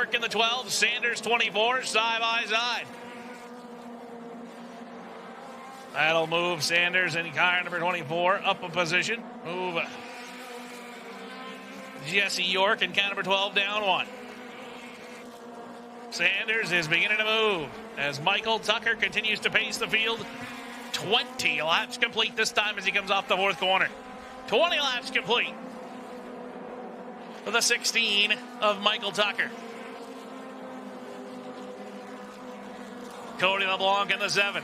York in the 12, Sanders 24, side by side. That'll move Sanders and car number 24 up a position. Move Jesse York and car number 12 down one. Sanders is beginning to move as Michael Tucker continues to pace the field. 20 laps complete this time as he comes off the fourth corner. 20 laps complete for the 16 of Michael Tucker. Cody LeBlanc in the 7.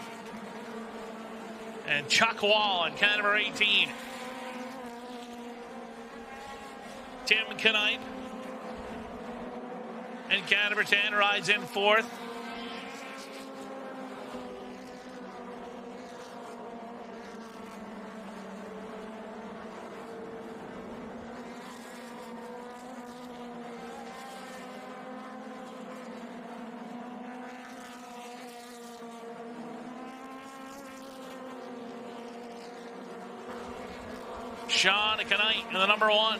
And Chuck Wall in car number 18. Tim Knipe and car number 10 rides in fourth. Sean Knight in the number 1.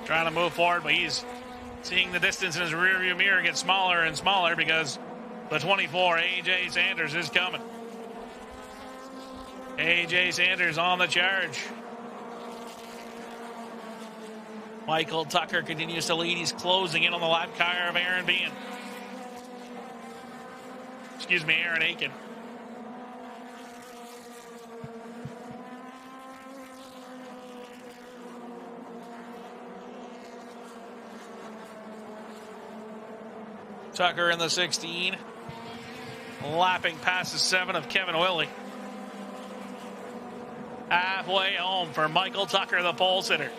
Trying to move forward, but he's seeing the distance in his rearview mirror get smaller and smaller because the 24, A.J. Sanders, is coming. A.J. Sanders on the charge. Michael Tucker continues to lead. He's closing in on the lap car of Aaron Bean. Aaron Aiken. Tucker in the 16. Lapping past the 7 of Kevin Willey. Halfway home for Michael Tucker, the pole sitter.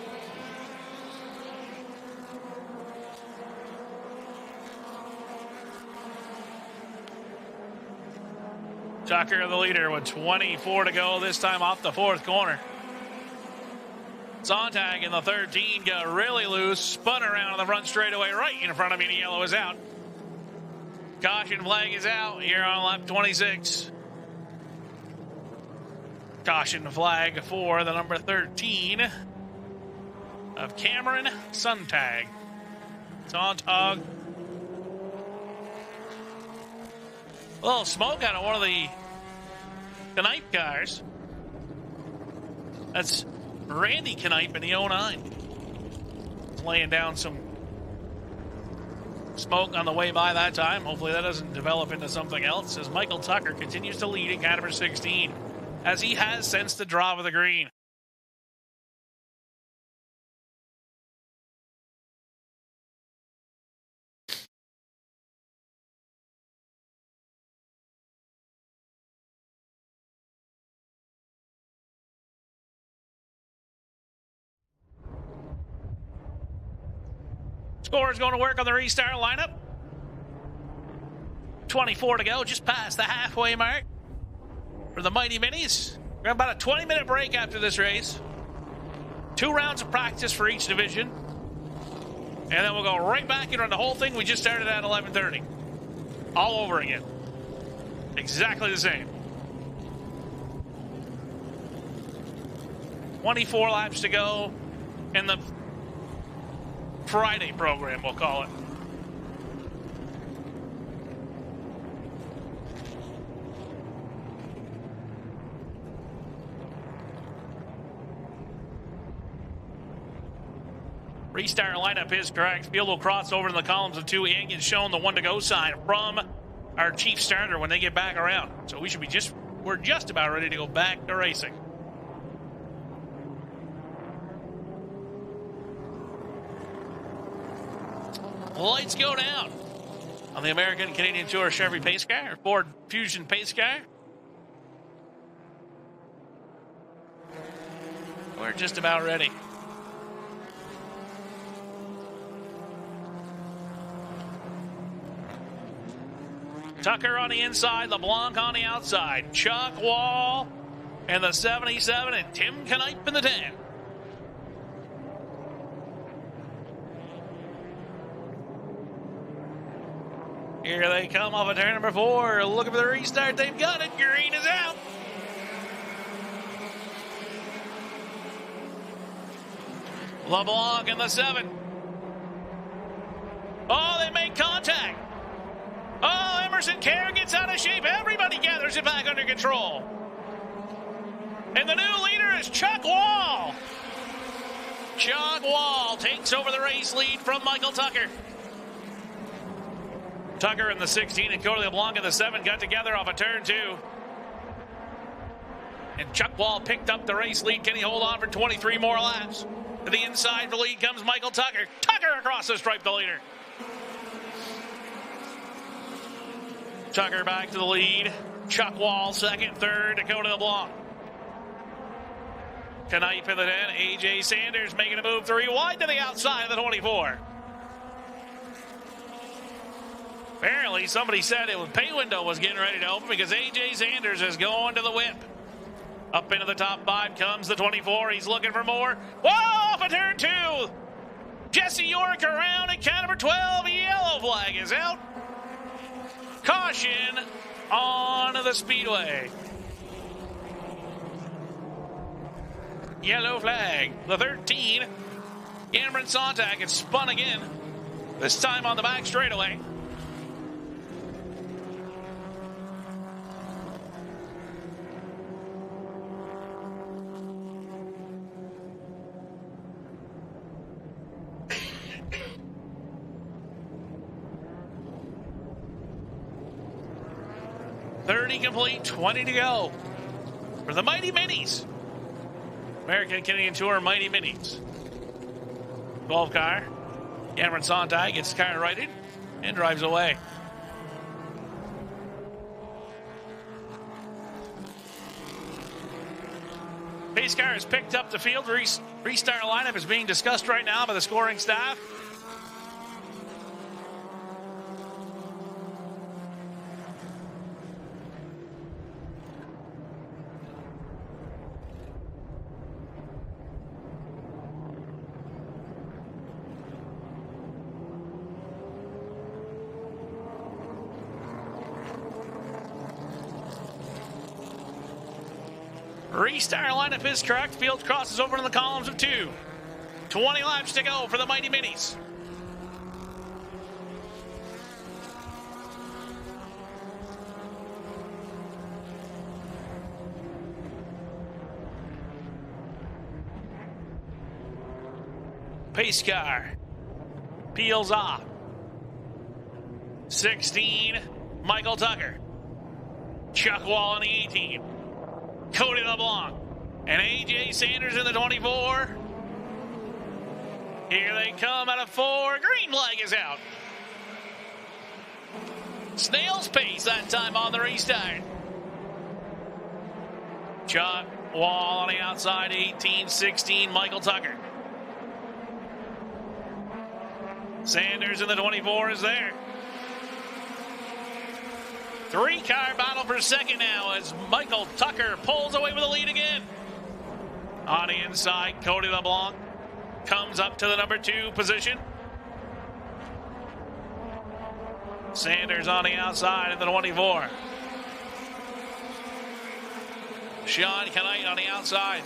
Tucker, the leader, with 24 to go, this time off the fourth corner. Sontag in the 13 got really loose, spun around on the front straightaway right in front of me, and yellow is out. Caution flag is out here on lap 26. Caution flag for the number 13 of Cameron Sontag. Sontag. A little smoke out of one of the Knipe cars. That's Randy Knipe in the 09. Laying down some smoke on the way by that time. Hopefully that doesn't develop into something else as Michael Tucker continues to lead in car number 16 as he has since the draw of the green. Scorer's going to work on the restart lineup. 24 to go, just past the halfway mark for the Mighty Minis. We're going about a 20-minute break after this race. 2 rounds of practice for each division. And then we'll go right back and run the whole thing we just started at 11:30. All over again. Exactly the same. 24 laps to go in the Friday program, we'll call it. Restart lineup is correct. Field will cross over in the columns of 2 and get shown the 1 to go sign from our chief starter when they get back around. So we're just about ready to go back to racing. Lights go down on the American Canadian Tour Chevy pace car, or Ford Fusion pace car. We're just about ready. Tucker on the inside, LeBlanc on the outside. Chuck Wall and the 77 and Tim Knipe in the 10. Here they come off of turn number 4. Looking for the restart. They've got it. Green is out. LeBlanc in the 7. Oh, they make contact. Oh, Emerson Kerr gets out of shape. Everybody gathers it back under control. And the new leader is Chuck Wall. Chuck Wall takes over the race lead from Michael Tucker. Tucker in the 16 and Cody LeBlanc in the 7 got together off a turn 2. And Chuck Wall picked up the race lead. Can he hold on for 23 more laps? To the inside, the lead comes Michael Tucker. Tucker across the stripe, the leader. Tucker back to the lead. Chuck Wall, second, third, Dakota LeBlanc. Knipe in the 10. A.J. Sanders making a move 3 wide to the outside of the 24. Apparently, somebody said it was pay window was getting ready to open because A.J. Sanders is going to the whip. Up into the top 5 comes the 24. He's looking for more. Whoa, off a turn 2. Jesse York around at count number 12. Yellow flag is out. Caution on the speedway. Yellow flag. The 13. Cameron Sontag gets spun again. This time on the back straightaway. Complete, 20 to go for the Mighty Minis. American Canadian Tour Mighty Minis. 12 car. Cameron Sontag gets the car righted and drives away. Pace car has picked up the field. Restart lineup is being discussed right now by the scoring staff. Restart lineup is correct. Field crosses over in the columns of 2. 20 laps to go for the Mighty Minis. Pace car peels off. 16, Michael Tucker. Chuck Wall in the 18. Cody LeBlanc and A.J. Sanders in the 24. Here they come out of 4. Green flag is out. Snail's pace that time on the restart. Chuck Wall on the outside, 18, 16, Michael Tucker. Sanders in the 24 is there. 3-car battle for second now as Michael Tucker pulls away with the lead again. On the inside, Cody LeBlanc comes up to the number 2 position. Sanders on the outside of the 24. Sean Knight on the outside.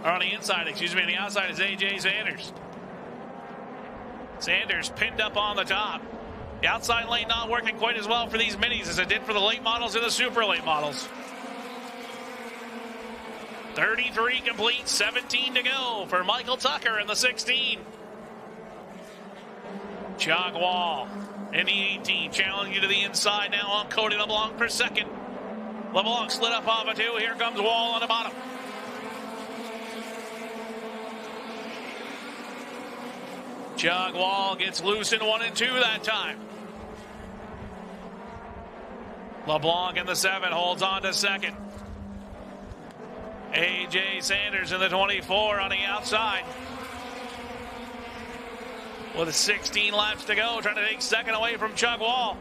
Or on the inside, excuse me. On the outside is A.J. Sanders. Sanders pinned up on the top. The outside lane not working quite as well for these minis as it did for the late models and the super late models. 33 complete, 17 to go for Michael Tucker in the 16. Chuck Wall in the 18, challenging to the inside now on Cody LeBlanc for second. LeBlanc slid up off a 2. Here comes Wall on the bottom. Chuck Wall gets loose in 1 and 2 that time. LeBlanc in the 7 holds on to second. A.J. Sanders in the 24 on the outside. With 16 laps to go, trying to take second away from Chuck Wall.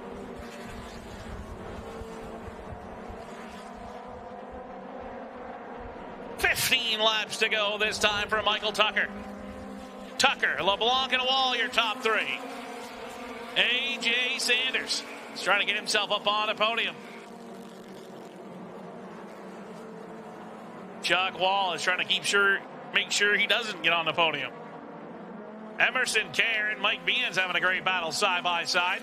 "15 laps to go this time for Michael Tucker. Tucker, LeBlanc, and Wall, your top 3. A.J. Sanders is trying to get himself up on the podium. Chuck Wall is trying to make sure he doesn't get on the podium. Emerson Kerr and Mike Beans having a great battle side by side.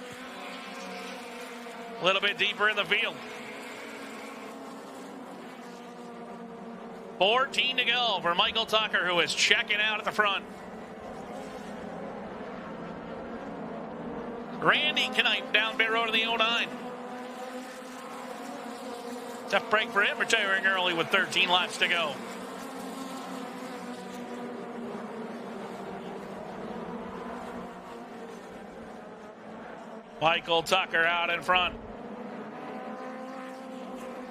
A little bit deeper in the field. 14 to go for Michael Tucker, who is checking out at the front. Randy Knipe down pit road in the 09. Tough break for him, retiring early with 13 laps to go. Michael Tucker out in front.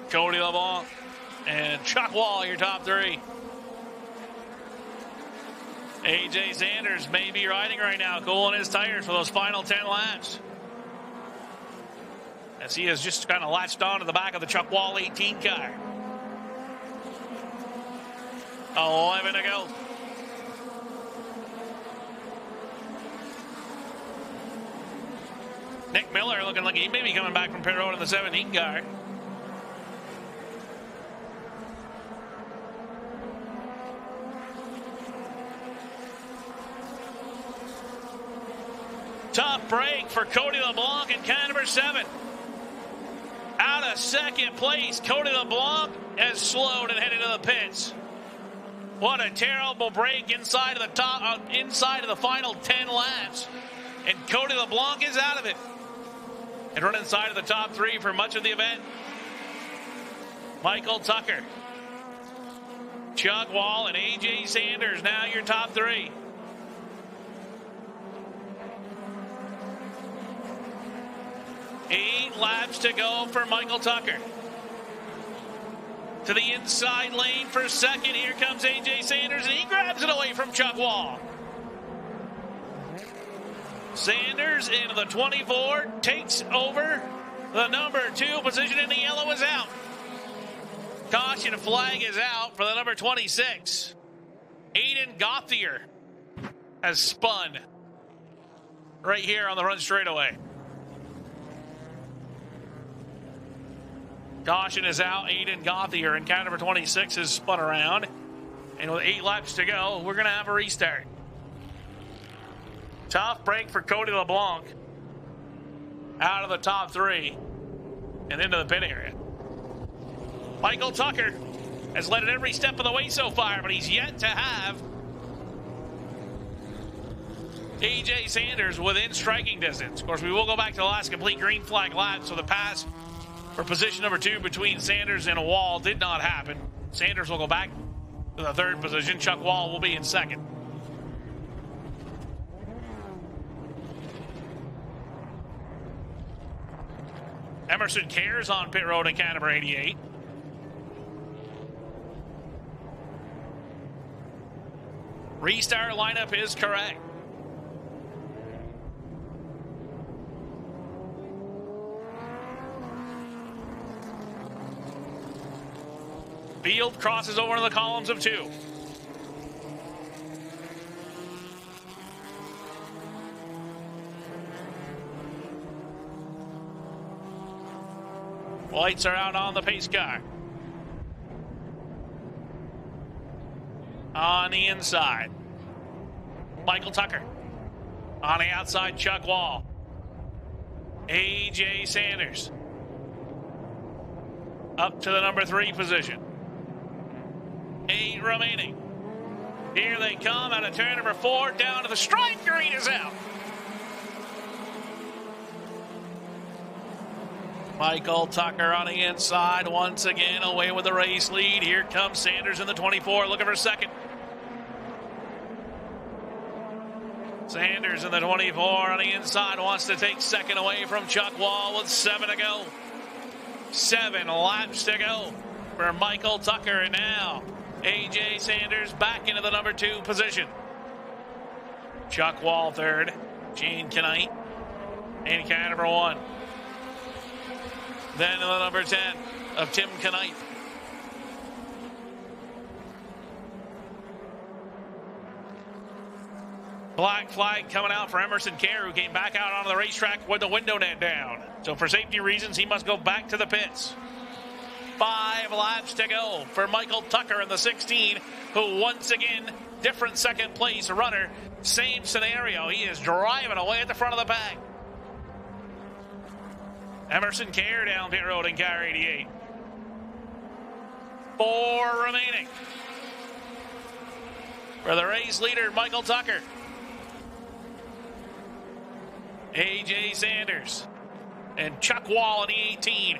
Cody LeBlanc and Chuck Wall, your top three. AJ Sanders may be riding right now, cooling his tires for those final 10 laps, as he has just kind of latched on to the back of the Chuck Wall 18 car. 11 to go. Nick Miller looking like he may be coming back from pit road in the 17 car. Tough break for Cody LeBlanc in car number 7. Out of second place, Cody LeBlanc has slowed and headed to the pits. What a terrible break inside of the final 10 laps. And Cody LeBlanc is out of it and run inside of the top 3 for much of the event. Michael Tucker, Chuck Wall, and AJ Sanders now your top 3. Eight laps to go for Michael Tucker. To the inside lane for second. Here comes AJ Sanders, and he grabs it away from Chuck Wall. Sanders into the 24, takes over the number 2 position, and the yellow is out. Caution flag is out for the number 26. Aiden Gauthier has spun right here on the run straightaway. Caution is out. Aiden Gauthier in car number 26 has spun around. And with 8 laps to go, we're going to have a restart. Tough break for Cody LeBlanc. Out of the top 3 and into the pit area. Michael Tucker has led it every step of the way so far, but he's yet to have AJ Sanders within striking distance. Of course, we will go back to the last complete green flag lap, so the pass for position number 2 between Sanders and a Wall did not happen. Sanders will go back to the 3rd position. Chuck Wall will be in 2nd. Emerson Kerr's on pit road in car number 88. Restart lineup is correct. Field crosses over to the columns of 2. Lights are out on the pace car. On the inside, Michael Tucker. On the outside, Chuck Wall. AJ Sanders up to the number 3 position. 8 remaining. Here they come out of turn number 4, down to the stripe. Green is out. Michael Tucker on the inside, once again away with the race lead. Here comes Sanders in the 24, looking for 2nd. Sanders in the 24 on the inside wants to take 2nd away from Chuck Wall with 7 to go. 7 laps to go for Michael Tucker, and now AJ Sanders back into the number 2 position. Chuck Wall 3rd. Gene Knight in car number 1. Then to the number 10 of Tim Knight. Black flag coming out for Emerson Kerr, who came back out onto the racetrack with the window net down. So for safety reasons, he must go back to the pits. 5 laps to go for Michael Tucker in the 16, who once again different second place runner. Same scenario. He is driving away at the front of the pack. Emerson Kerr down pit road in car 88. 4 remaining. For the race leader, Michael Tucker. AJ Sanders and Chuck Wall in the 18.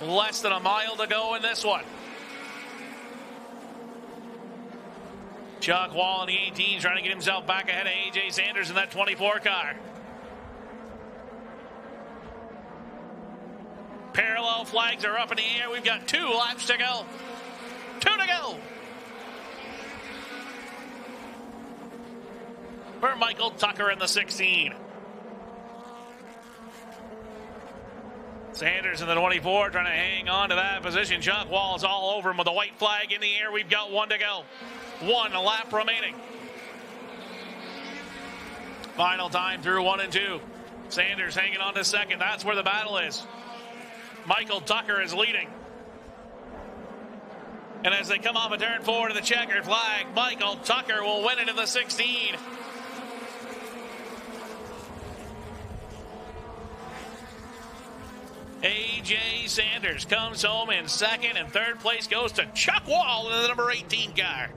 Less than a mile to go in this one. Chuck Wall in the 18 trying to get himself back ahead of AJ Sanders in that 24 car. Parallel flags are up in the air. We've got 2 laps to go. 2 to go. For Michael Tucker in the 16. Sanders in the 24 trying to hang on to that position. Chuck Wall is all over him with a white flag in the air. We've got 1 to go. 1 lap remaining. Final time through 1 and 2. Sanders hanging on to second. That's where the battle is. Michael Tucker is leading. And as they come off a turn 4 to the checkered flag, Michael Tucker will win it in the 16. AJ Sanders comes home in second, and third place goes to Chuck Wall in the number 18 car.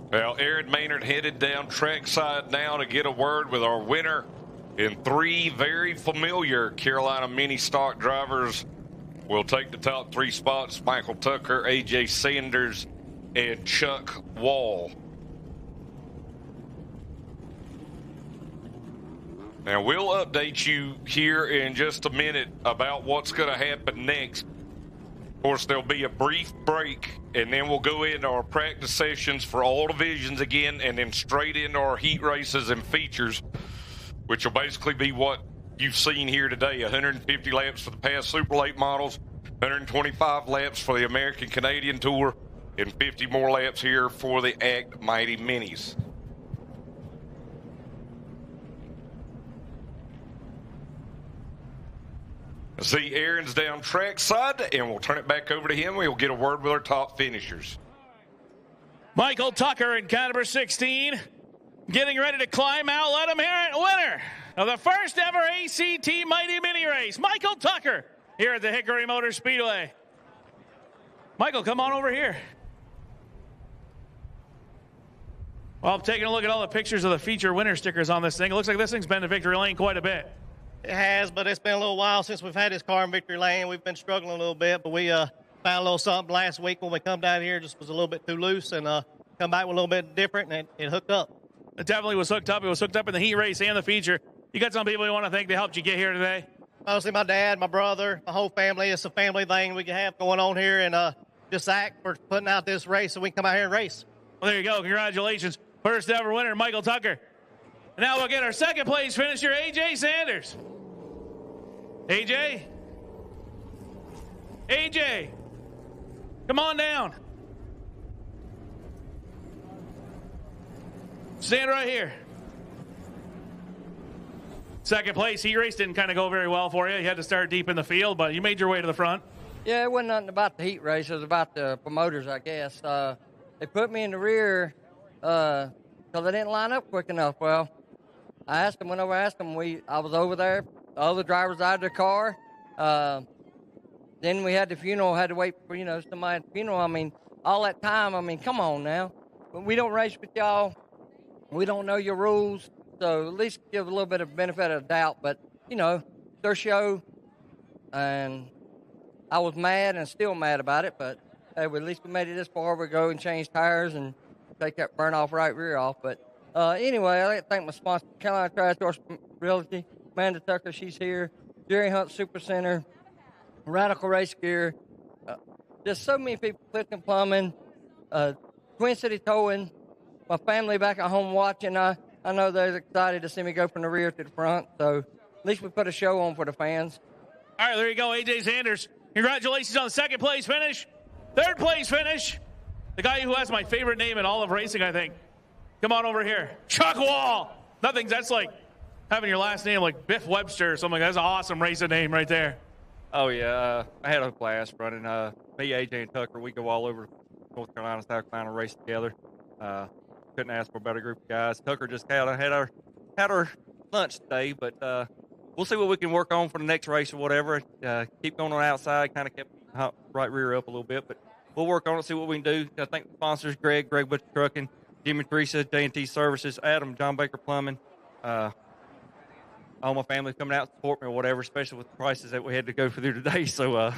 Well, Aaron Maynard headed down trackside now to get a word with our winner. And 3 very familiar Carolina mini stock drivers will take the top 3 spots. Michael Tucker, AJ Sanders, and Chuck Wall. Now, we'll update you here in just a minute about what's going to happen next. Of course, there'll be a brief break, and then we'll go into our practice sessions for all divisions again, and then straight into our heat races and features, which will basically be what you've seen here today. 150 laps for the past Super Late models, 125 laps for the American Canadian Tour, and 50 more laps here for the ACT Mighty Minis. See, Aaron's down trackside, and we'll turn it back over to him. We'll get a word with our top finishers. Michael Tucker in car number 16, getting ready to climb out. Let him hear it. Winner of the first ever ACT Mighty Mini Race, Michael Tucker, here at the Hickory Motor Speedway. Michael, come on over here. Well, I'm taking a look at all the pictures of the feature winner stickers on this thing. It looks like this thing's been to victory lane quite a bit. It has, but it's been a little while since we've had this car in victory lane. We've been struggling a little bit, but we found a little something last week when we come down here. Just was a little bit too loose, and come back with a little bit different, and it hooked up. It definitely was hooked up. It was hooked up in the heat race and the feature. You got some people you want to thank that helped you get here today? Mostly my dad, my brother, my whole family. It's a family thing we can have going on here, and just Zach for putting out this race so we can come out here and race. Well, there you go. Congratulations. First ever winner, Michael Tucker. And now we'll get our second place finisher, AJ Sanders. AJ? AJ, come on down. Stand right here. Second place, heat race didn't kind of go very well for you. You had to start deep in the field, but you made your way to the front. Yeah, it wasn't nothing about the heat race. It was about the promoters, I guess. They put me in the rear because I didn't line up quick enough. Well, I asked them, I was over there. The other drivers out of the car. Then we had the funeral, had to wait for, somebody at the funeral. I mean, all that time, come on now. We don't race with y'all. We don't know your rules. So at least give a little bit of benefit of the doubt. But, their show. And I was mad and still mad about it. But hey, at least we made it this far. We go and change tires and take that burn off right rear off. But anyway, I'd like to thank my sponsor, Carolina Crash Horse Realty. Amanda Tucker, she's here. Jerry Hunt Super Center, Radical Race Gear. Just so many people, Clifton Plumbing, Twin City Towing, my family back at home watching, I know they're excited to see me go from the rear to the front. So at least we put a show on for the fans. All right, there you go, A.J. Sanders. Congratulations on the second place finish. Third place finish. The guy who has my favorite name in all of racing, I think. Come on over here. Chuck Wall. That's like having your last name like Biff Webster or something. That's an awesome racing name right there. Oh, yeah. I had a blast running. Me, AJ, and Tucker, we go all over North Carolina, South Carolina, race together. Couldn't ask for a better group of guys. Tucker just had our lunch today, but we'll see what we can work on for the next race or whatever. Keep going on the outside, kind of kept right rear up a little bit, but we'll work on it, see what we can do. I think the sponsors, Greg Butcher Trucking, Jimmy Teresa, J&T Services, Adam, John Baker Plumbing, all my family coming out to support me or whatever, especially with the prices that we had to go through today. So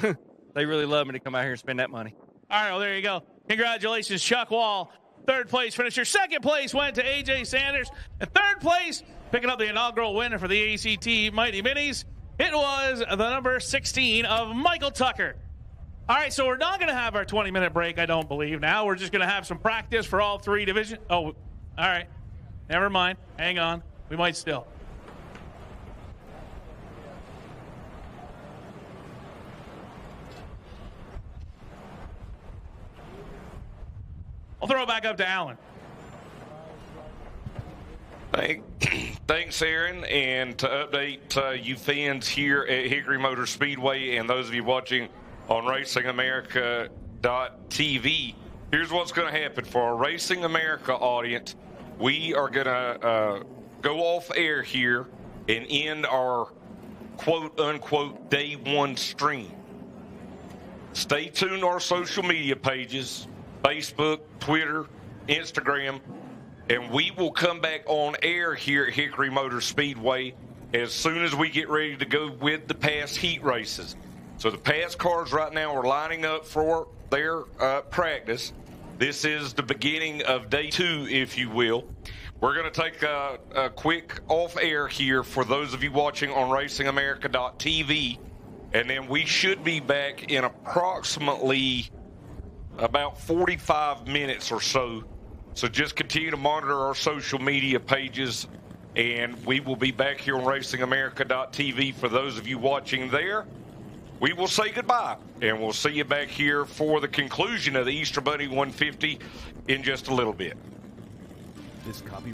they really love me to come out here and spend that money. All right, well, there you go. Congratulations, Chuck Wall. Third place finisher. Second place went to A.J. Sanders. And third place, picking up the inaugural winner for the ACT Mighty Minis, it was the number 16 of Michael Tucker. All right, so we're not going to have our 20-minute break, I don't believe. Now we're just going to have some practice for all three divisions. Oh, all right. Never mind. Hang on. We might still. I'll throw it back up to Alan. Thanks, Aaron. And to update you fans here at Hickory Motor Speedway and those of you watching on RacingAmerica.tv, here's what's going to happen for our Racing America audience. We are going to go off air here and end our quote-unquote day one stream. Stay tuned to our social media pages, Facebook, Twitter, Instagram, and we will come back on air here at Hickory Motor Speedway as soon as we get ready to go with the past heat races. So the past cars right now are lining up for their practice. This is the beginning of day two, if you will. We're going to take a quick off air here for those of you watching on RacingAmerica.tv, and then we should be back in approximately about 45 minutes or so. So just continue to monitor our social media pages, and we will be back here on RacingAmerica.tv for those of you watching there. We will say goodbye, and we'll see you back here for the conclusion of the Easter Bunny 150 in just a little bit. This copy